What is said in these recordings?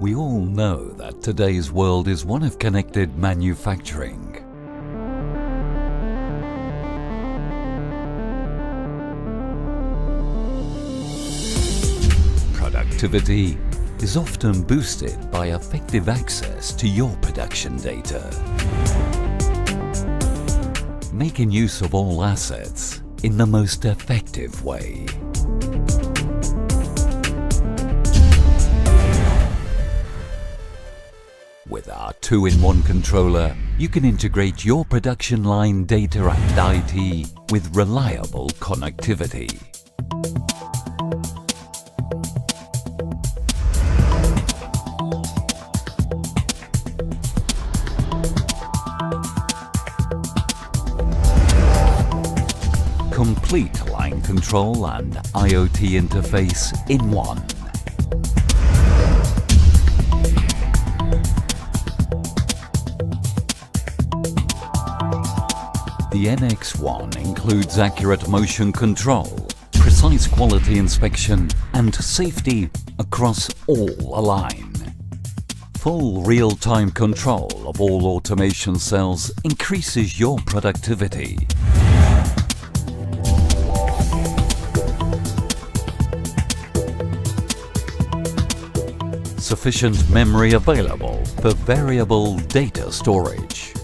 We all know that today's world is one of connected manufacturing. Productivity is often boosted by effective access to your production data. Making use of all assets in the most effective way. With our 2-in-1 controller, you can integrate your production line data and IT with reliable connectivity. Complete line control and IoT interface in one. The NX1 includes accurate motion control, precise quality inspection and safety across all a line. Full real-time control of all automation cells increases your productivity. Sufficient memory available for variable data storage.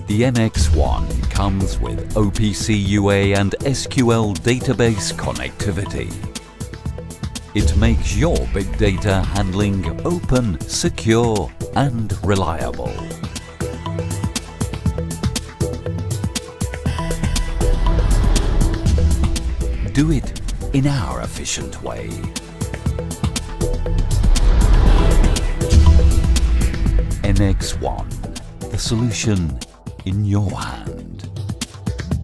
The NX1 comes with OPC UA and SQL database connectivity. It makes your big data handling open, secure and reliable. Do it in our efficient way. NX1, the solution in your hands.